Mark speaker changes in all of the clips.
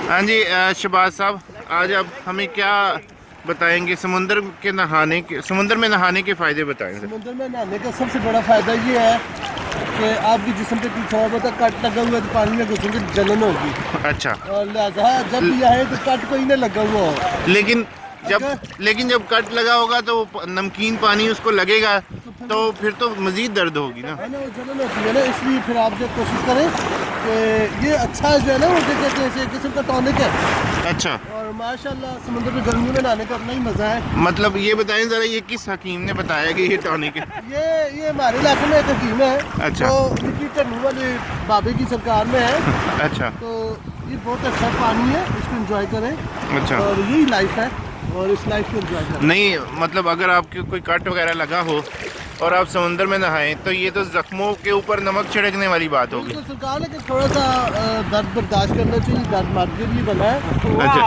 Speaker 1: हाँ जी शहबाज साहब, आज आप हमें क्या बताएंगे समुंदर में नहाने के फ़ायदे बताएं।
Speaker 2: समुद्र में नहाने का सबसे बड़ा फ़ायदा ये है कि आपके जिस्म पे कुछ थोड़ा बहुत कट लगा हुआ है तो पानी में घुसेंगे जलन होगी।
Speaker 1: अच्छा,
Speaker 2: और लिहाजा जब भी आए तो कट कोई नहीं लगा हुआ हो।
Speaker 1: लेकिन जब कट लगा होगा तो नमकीन पानी उसको लगेगा तो फिर तो मज़ीद दर्द होगी ना,
Speaker 2: है ना, वो जलन होती है ना। इसलिए फिर आप जो कोशिश करें कि ये अच्छा जो है ना वो कहते हैं एक किस्म का टॉनिक है।
Speaker 1: अच्छा,
Speaker 2: और माशाल्लाह समुद्र में गर्मियों में नहाने का अपना ही मज़ा है।
Speaker 1: मतलब ये बताएं ज़रा, ये किस हकीम ने बताया कि ये टॉनिक है?
Speaker 2: ये हमारे इलाके में एक हकीम है।
Speaker 1: अच्छा।
Speaker 2: तो मिट्टी टन्नू वाले बाबे की सरकार में है।
Speaker 1: अच्छा,
Speaker 2: तो ये बहुत अच्छा पानी है, इसको एंजॉय करें।
Speaker 1: अच्छा।
Speaker 2: और यही लाइफ है और इस लाइफ को एंजॉय करें।
Speaker 1: नहीं मतलब अगर आपके कोई कट वगैरह लगा हो और आप समुंदर में नहाएं तो ये तो जख्मों के ऊपर नमक छिड़कने वाली बात होगी।
Speaker 2: तो सरकार ने थोड़ा सा दर्द बर्दाश्त करना चाहिए, दर्द मर्द के लिए बना है।
Speaker 1: अच्छा,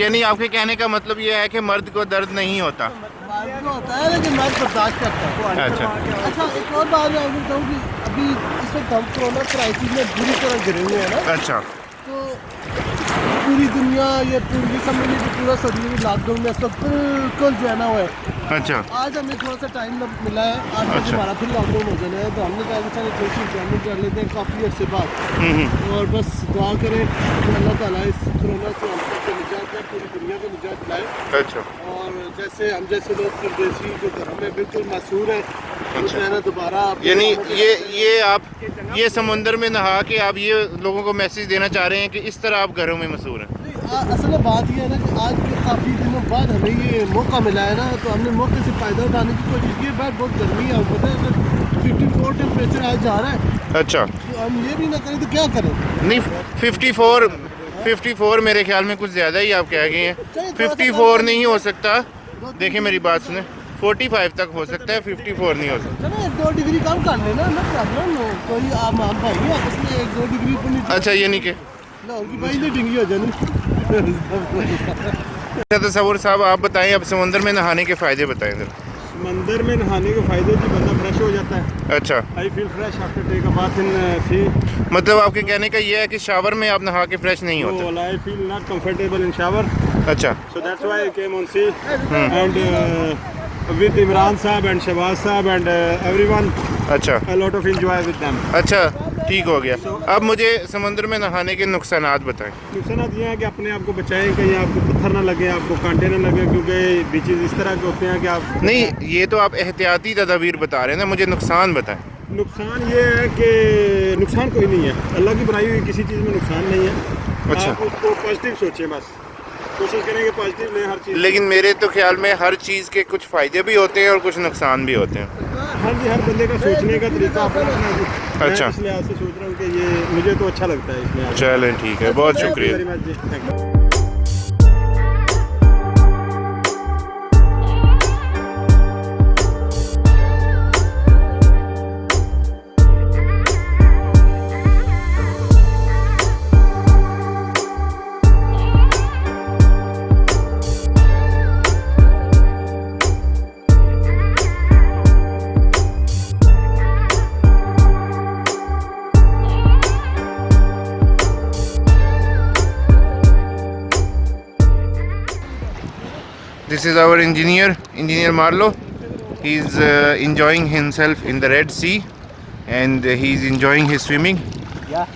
Speaker 1: यानी आपके कहने का मतलब ये है कि मर्द को दर्द नहीं होता?
Speaker 2: मर्द को होता है लेकिन मर्द बर्दाश्त करता है। अच्छा, एक और बात मैं आपको बताऊँ कि अभी इस वक्त हम कोरोना क्राइसिस में बुरी तरह गिरे हुए हैं ना।
Speaker 1: अच्छा,
Speaker 2: तो पूरी दुनिया ये पूरी समझ लीजिए पूरा सदी लॉकडाउन में सब बिल्कुल जो है ना वो है।
Speaker 1: अच्छा,
Speaker 2: आज हमें थोड़ा सा टाइम मिला है, आज
Speaker 1: अच्छा।
Speaker 2: हमारा फिर लॉकडाउन हो जाना है तो हमने कहा कि चलो थोड़ी सी एंजॉयमेंट कर लेते हैं काफ़ी अर्से बाद। और बस दुआ करें कि अल्लाह ताला इस कोरोना से हम सबको निजात दे, पूरी दुनिया को निजात दिलाए।
Speaker 1: अच्छा,
Speaker 2: और जैसे हम जैसे लोग परदेसी जो घरों में बिल्कुल मशहूर है,
Speaker 1: अच्छा।
Speaker 2: है ना, दोबारा
Speaker 1: यानी ये समुंदर में नहा के आप ये लोगों को मैसेज देना चाह रहे हैं कि इस तरह आप घरों में मशहूर हैं?
Speaker 2: असल में बात ये है ना कि आज के काफ़ी दिनों बाद हमें ये मौका मिला है ना, तो हमने मौके से फ़ायदा उठाने की कोशिश की है। बात बहुत गर्मी है, पता है 54 टेम्परेचर आज जा रहा है।
Speaker 1: अच्छा,
Speaker 2: तो हम ये भी ना करें तो क्या करें।
Speaker 1: नहीं 54 मेरे ख्याल में कुछ ज़्यादा ही आप कह गए हैं।
Speaker 2: चलिए, थोड़ा सा
Speaker 1: 54 नहीं हो सकता, देखिए मेरी बात सुने, 45 तक हो सकता है, 54 नहीं हो सकता।
Speaker 2: चलो 1-2 डिग्री कम कर लेना ना, प्रॉब्लम कोई आप भाई है आपस में 1-2 डिग्री ऊपर नीचे।
Speaker 1: अच्छा, ये नहीं कि
Speaker 2: लाहौर की भाई ने डिंगी हो जानी।
Speaker 1: तसव्वुर साहब आप बताएं, अब समुंदर में नहाने के फ़ायदे बताएं ज़रा।
Speaker 2: समंदर में नहाने के फ़ायदे जी, बंदा फ्रेश हो जाता है।
Speaker 1: अच्छा,
Speaker 2: I feel fresh after take a bath in sea.
Speaker 1: मतलब आपके कहने का ये है कि शावर में आप नहा के फ्रेश नहीं होते?
Speaker 2: Well, I feel not comfortable in shower,
Speaker 1: अच्छा,
Speaker 2: so that's why I came on sea and with Imran Saab and Shahbaz Saab and everyone,
Speaker 1: अच्छा,
Speaker 2: a lot of enjoy with them.
Speaker 1: अच्छा, ठीक हो गया। अब मुझे समुंदर में नहाने के नुकसानात बताएं।
Speaker 2: नुकसानात ये है कि अपने आप को बचाएं, कहीं आपको पत्थर ना लगे, आपको कांटे ना लगे, क्योंकि बीचेस इस तरह के होते हैं कि आप
Speaker 1: नहीं, ये तो आप एहतियाती तदाबीर बता रहे हैं ना, मुझे नुकसान बताएं।
Speaker 2: नुकसान ये है कि नुकसान कोई नहीं है, अल्लाह की बनाई हुई किसी चीज़ में नुकसान नहीं है।
Speaker 1: अच्छा।
Speaker 2: आप उसको पॉजिटिव सोचें, बस कोशिश करेंगे पॉजिटिव लें हर चीज़।
Speaker 1: लेकिन मेरे तो ख्याल में हर चीज़ के कुछ फ़ायदे भी होते हैं और कुछ नुकसान भी होते हैं।
Speaker 2: हाँ जी, हर बंदे का सोचने का तरीका अपना अपना है।
Speaker 1: अच्छा।
Speaker 2: मैं इस लिहाज से सोच रहा हूँ कि ये मुझे तो अच्छा लगता है इसमें।
Speaker 1: चलें, ठीक है, बहुत शुक्रिया। This is our engineer Marlo. He's enjoying himself in the Red Sea and he's enjoying his swimming.
Speaker 2: Yeah.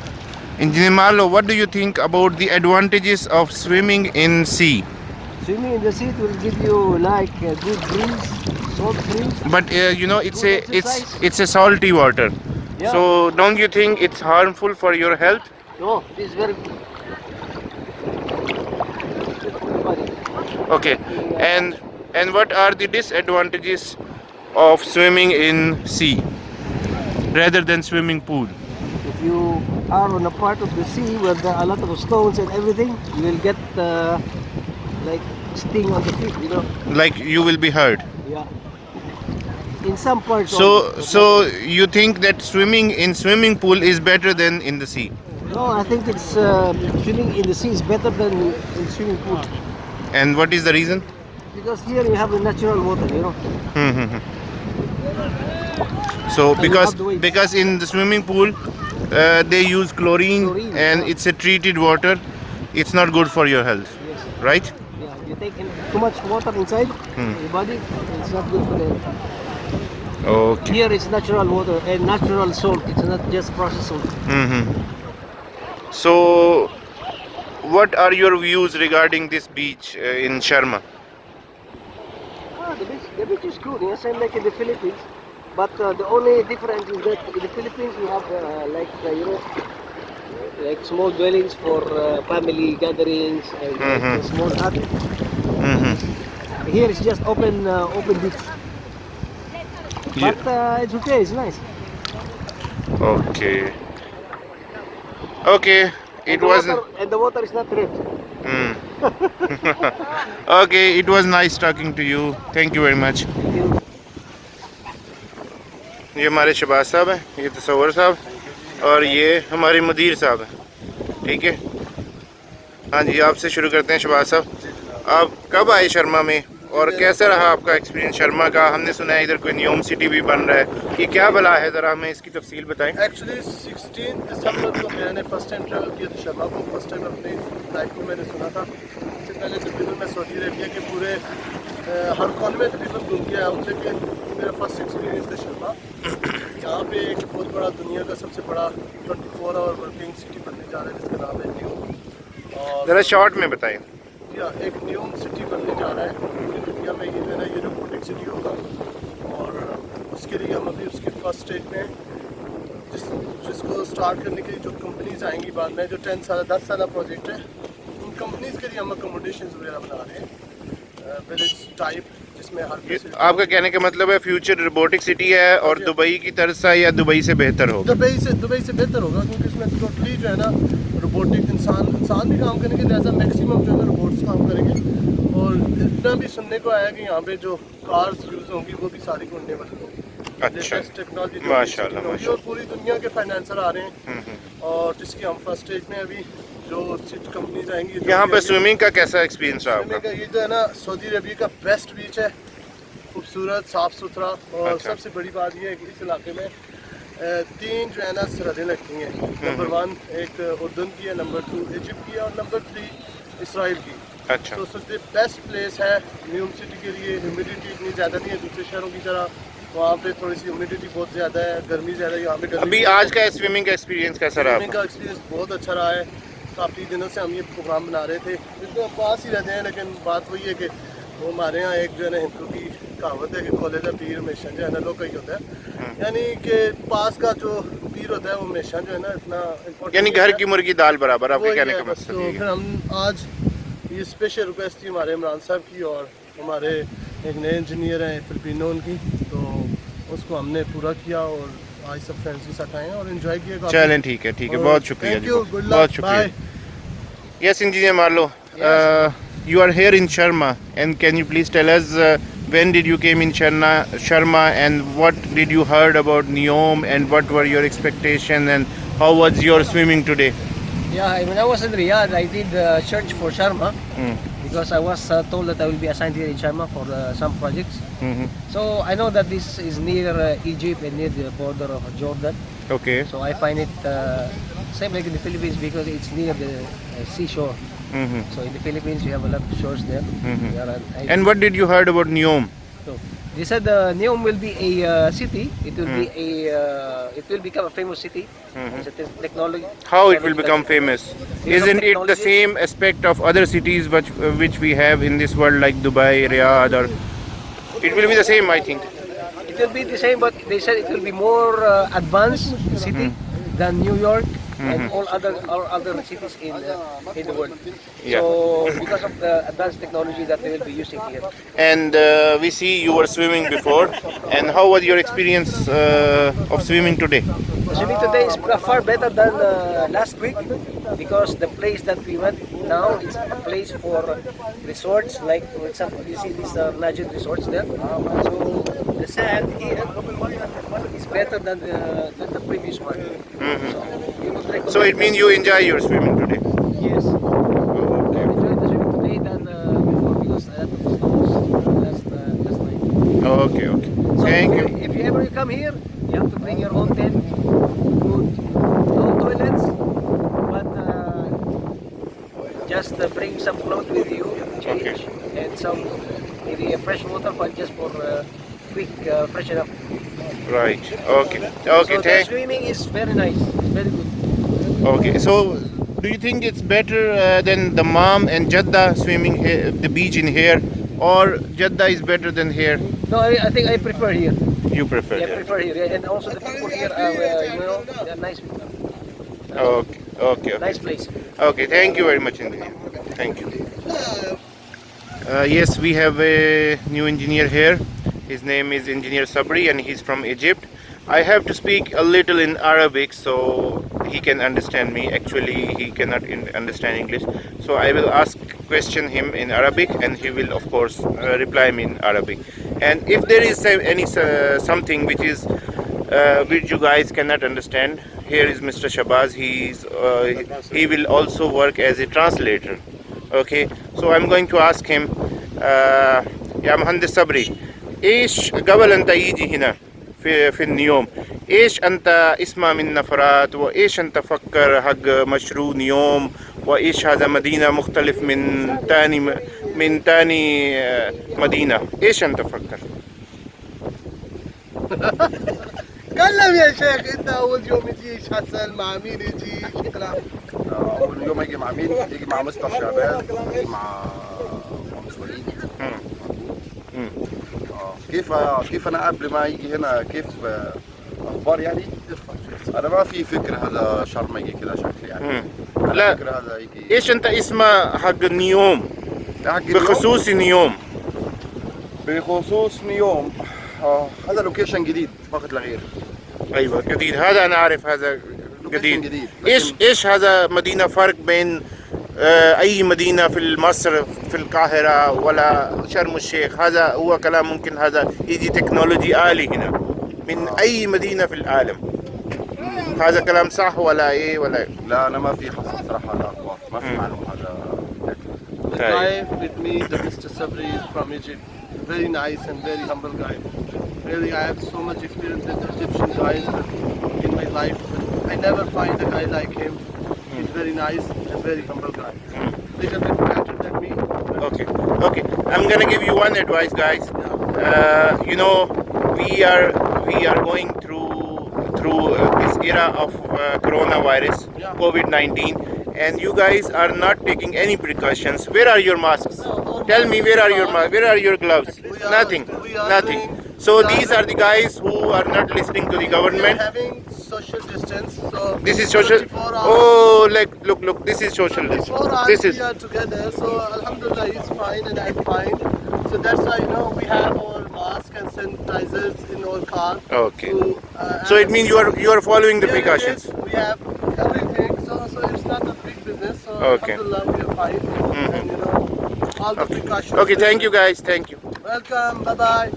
Speaker 1: Engineer Marlo, what do you think about the advantages of swimming in sea?
Speaker 3: Swimming in the sea will give you like a good breeze, salt breeze.
Speaker 1: But you know, it's a salty water.
Speaker 3: Yeah.
Speaker 1: So don't you think it's harmful for your health?
Speaker 3: No, it is very good.
Speaker 1: Okay. And what are the disadvantages of swimming in sea rather than swimming pool?
Speaker 3: If you are on a part of the sea where there are a lot of stones and everything, you will get like sting on the feet, you know.
Speaker 1: Like you will be hurt.
Speaker 3: Yeah. In some parts.
Speaker 1: So you think that swimming in swimming pool is better than in the sea?
Speaker 3: No, I think it's swimming in the sea is better than in swimming pool.
Speaker 1: And what is the reason?
Speaker 3: Because here you have the natural water, you know.
Speaker 1: So
Speaker 3: And you have the waves.
Speaker 1: because in the swimming pool they use chlorine,
Speaker 3: Chlorine,
Speaker 1: and
Speaker 3: yeah.
Speaker 1: it's a treated water. It's not good for your health,
Speaker 3: Yes.
Speaker 1: right?
Speaker 3: Yeah, you take too much water inside your body, it's not good for the health.
Speaker 1: Okay.
Speaker 3: Here it's natural water and natural salt. It's not just processed salt.
Speaker 1: So, what are your views regarding this beach in Sharma?
Speaker 3: The beach is good, yeah, same like in the Philippines. But the only difference is that in the Philippines we have you know, like small dwellings for family gatherings and a small hut. Here it's just open beach.
Speaker 1: Yeah.
Speaker 3: But it's okay, it's nice.
Speaker 1: Okay. Okay. It was.
Speaker 3: And the water is not red.
Speaker 1: Okay. It was nice talking to you. Thank you very much. ये हमारे शहबाज साहब हैं, ये तसव्वुर साहब, और ये हमारे मुदीर साहब हैं। ठीक है, हाँ जी, आपसे शुरू करते हैं शहबाज साहब। आप कब आए शर्मा में और कैसा रहा आपका एक्सपीरियंस शर्मा का? हमने सुना है इधर कोई नियोम सिटी भी बन रहा है, ये क्या भला है, ज़रा हमें इसकी तफसील बताएं।
Speaker 2: एक्चुअली 16 दिसंबर को मैंने फर्स्ट टाइम ट्रैवल किया था शर्मा को। फर्स्ट टाइम अपनी लाइफ में मैंने सुना था। इससे पहले तकरीबन मैं सऊदी अरेबिया के पूरे हर कौन में तकरीबन घूम के आया हूँ, लेकिन मेरा फर्स्ट एक्सपीरियंस था शर्मा। यहाँ पे एक बहुत बड़ा दुनिया का सबसे बड़ा 24 आवर वर्किंग सिटी बनने जा रहा है जिसका नाम है न्यू। और
Speaker 1: ज़रा शॉर्ट में बताएं।
Speaker 2: या एक न्यू सिटी बनने जा रहा है पूरी दुनिया में। ये जो है ना, ये रोबोटिक सिटी होगा, और उसके लिए हम अभी उसके फर्स्ट स्टेज में जिसको स्टार्ट करने के लिए जो कंपनीज आएंगी बाद में, जो 10 साल प्रोजेक्ट है, उन कंपनीज के लिए हम अकोमोडेशन वगैरह बना रहे हैं, विलेज टाइप, जिसमें हर facility-
Speaker 1: आपका कहने का मतलब है फ्यूचर रोबोटिक सिटी है और दुबई की तरह सा या दुबई से बेहतर होगा?
Speaker 2: दुबई से बेहतर होगा, क्योंकि इसमें टोटली जो है ना रोबोटिक इंसान भी काम करेंगे, जैसा मैक्सिमम जो है रोबोट्स काम करेंगे। और इतना भी सुनने को आया कि यहाँ पे जो कार्स यूज़ होंगी वो भी सारी उड़ने वाली होंगी।
Speaker 1: अच्छा,
Speaker 2: टेक्नोलॉजी
Speaker 1: माशाल्लाह,
Speaker 2: और पूरी दुनिया के फाइनेंसर आ रहे हैं, और जिसकी हम फर्स्ट स्टेज में अभी जो कंपनीज आएंगी।
Speaker 1: यहाँ पे स्विमिंग का कैसा एक्सपीरियंस रहा आपका?
Speaker 2: ये जो है ना सऊदी अरबिया का बेस्ट बीच है, खूबसूरत, साफ़ सुथरा, और
Speaker 1: अच्छा।
Speaker 2: सबसे बड़ी बात यह है कि इस इलाके में 3 जो है ना सरहदें लगती हैं। नंबर 1 एक उर्दन की है, नंबर 2 इजिप्ट की है, और नंबर 3 इसराइल की।
Speaker 1: अच्छा,
Speaker 2: तो सबसे बेस्ट प्लेस है न्यूम सिटी के लिए। ह्यूमिडिटी इतनी ज़्यादा नहीं है दूसरे शहरों की तरह, वहाँ पे थोड़ी सी ह्यूमिडिटी बहुत ज़्यादा है, गर्मी ज़्यादा है। यहाँ पे गर्मी
Speaker 1: अभी आज का स्विमिंग का एक्सपीरियंस कैसा रहा
Speaker 2: स्विमिंग
Speaker 1: आपका?
Speaker 2: का एक्सपीरियंस बहुत अच्छा रहा है। काफ़ी दिनों से हम ये प्रोग्राम बना रहे थे, जिसमें हम पास ही रहते हैं, लेकिन बात वही है कि वो हमारे यहाँ एक जो है ना हिंदू की कहावत है कि खोले का पीर हमेशा जो है ना लोग कही होता है, यानी कि पास का जो पीर होता है वो हमेशा जो है ना इतना इम्पोर्टेंट,
Speaker 1: यानी घर की मुर्गी दाल बराबर, आपके
Speaker 2: वही
Speaker 1: कहने
Speaker 2: है
Speaker 1: का
Speaker 2: बस।
Speaker 1: मकसद
Speaker 2: तो
Speaker 1: ये
Speaker 2: फिर
Speaker 1: है।
Speaker 2: हम आज ये स्पेशल रिक्वेस्ट थी हमारे इमरान साहब की, और हमारे एक नए इंजीनियर हैं फिलिपिनो उनकी, तो उसको हमने पूरा किया और आज सब फ्रेंड्स के साथ आए हैं और एंजॉय किया काफी।
Speaker 1: चलें, ठीक है, ठीक है,
Speaker 2: और
Speaker 1: बहुत शुक्रिया
Speaker 2: thank
Speaker 1: ji,
Speaker 2: you, good luck,
Speaker 1: बहुत शुक्रिया।
Speaker 2: bye.
Speaker 1: Yes, Engineer Marlo, you are here in Sharma, and can you please tell us when did you came in Sharma, and what did you heard about Neom, and what were your expectations, and how was your swimming today?
Speaker 3: Yeah, when I was in Riyadh, I did search for Sharma because I was told that I will be assigned here in Sharma for some projects. So I know that this is near Egypt and near the border of Jordan.
Speaker 1: Okay.
Speaker 3: So I find it same like in the Philippines because it's near the seashore. So in the Philippines we have a lot of shores there. We are an island.
Speaker 1: And what did you heard about Neom?
Speaker 3: So they said Neom will be a city. It will be it will become a famous city. It's a technology.
Speaker 1: How it will become famous? Isn't it the same aspect of other cities which we have in this world, like Dubai, Riyadh, or it will be the same? I think.
Speaker 3: It will be the same, but they said it will be more advanced city than New York and all other cities in the world.
Speaker 1: Yeah.
Speaker 3: So because of the advanced technology that they will be using here.
Speaker 1: And we see you were swimming before, and how was your experience of swimming today?
Speaker 3: Swimming today is far better than last week because the place that we went now is a place for resorts. Like for example, you see these Najid resorts there. So the sand here is better than the previous one. So, you would recommend
Speaker 1: So it means you enjoy your swimming today.
Speaker 3: yes.
Speaker 1: Okay.
Speaker 3: I enjoyed the swimming today than before because I had the storms last night.
Speaker 1: Okay. Okay.
Speaker 3: So
Speaker 1: Thank
Speaker 3: if
Speaker 1: you.
Speaker 3: If you ever come here, you have to bring your own tent, food no toilets, but just bring some clothes with you, change, and some maybe fresh water for just for quick freshen up.
Speaker 1: Right. Okay.
Speaker 3: So
Speaker 1: Okay.
Speaker 3: the swimming is very nice, very good.
Speaker 1: Okay. So, do you think it's better than the Mom and Jeddah swimming here, the beach in here, or Jeddah is better than here?
Speaker 3: No, I think I prefer here.
Speaker 1: You prefer?
Speaker 3: Yeah, I prefer here. Yeah, and also the people here are, they're nice.
Speaker 1: Okay. Okay.
Speaker 3: Nice place.
Speaker 1: Okay, thank you very much engineer. Thank you. Yes, we have a new engineer here. His name is Engineer Sabri and he's from Egypt. I have to speak a little in Arabic so he can understand me. Actually, he cannot understand English. So I will question him in Arabic and he will of course reply me in Arabic. And if there is any something which you guys cannot understand, here is Mr. Shabazz. He will also work as a translator. Okay, so I'm going to ask him, يا مهندس صبري ايش قبل انت يجي هنا في النيوم ايش انت اسمع من نفرات وايش انت فكر حق مشروع نيوم وايش هذا مدينة مختلف من تاني مدينة ايش انت فكر؟
Speaker 2: تكلم يا شيخ. انت اول يوم يجي ايش حصل مع مين يجي ايش الكلام؟
Speaker 4: اول يوم يجي مع مين؟ يجي مع مستر شعبان، يجي مع مهندس وليد. كيف انا قبل ما يجي هنا كيف اخبار يعني؟ انا ما في فكره هذا شرم يجي كذا شكل يعني.
Speaker 1: لا
Speaker 4: فكرة هذا يجي
Speaker 1: ايش انت اسمه حق نيوم
Speaker 4: حق
Speaker 1: بخصوص نيوم؟
Speaker 4: بخصوص نيوم هذا لوكيشن جديد فقط لا غير.
Speaker 1: ايوه جديد، هذا انا عارف هذا
Speaker 4: جديد.
Speaker 1: جديد. ايش هذا مدينة فرق بين اي مدينة في مصر في القاهرة ولا شرم الشيخ؟ هذا هو كلام ممكن هذا يجي تكنولوجي آلي هنا من اي مدينة في العالم. هذا كلام صح ولا ايه ولا؟
Speaker 4: لا انا ما في حصل صراحه على اخبار، ما في معلومه هذا.
Speaker 2: The guy with me, the Mr. Sabri is from Egypt. Very nice and very humble guy. Really, I have so much experience with Egyptian guys in my life. I never find a guy like him. He's very nice and very humble guy. Little bit better than me.
Speaker 1: Okay. I'm gonna give you one advice, guys. You know, we are going through this era of coronavirus, COVID-19, and you guys are not taking any precautions. Where are your masks? Tell me, where are your masks? Where are your gloves? Nothing. So these are the guys who are not listening to the
Speaker 2: We are
Speaker 1: government.
Speaker 2: having social distance. So
Speaker 1: This is social.
Speaker 2: 24 hours.
Speaker 1: Oh, like look. This is social
Speaker 2: 4
Speaker 1: distance.
Speaker 2: hours
Speaker 1: This is.
Speaker 2: we are together, so Alhamdulillah he's fine and I'm fine. So that's why we have our mask and sanitizers in our car.
Speaker 1: Okay.
Speaker 2: So
Speaker 1: So it means you are following the precautions.
Speaker 2: We have everything, so it's not a big business. So
Speaker 1: Okay.
Speaker 2: Alhamdulillah we are fine, and all the precautions.
Speaker 1: Okay. Thank you, guys. Thank you.
Speaker 2: Welcome. Bye bye.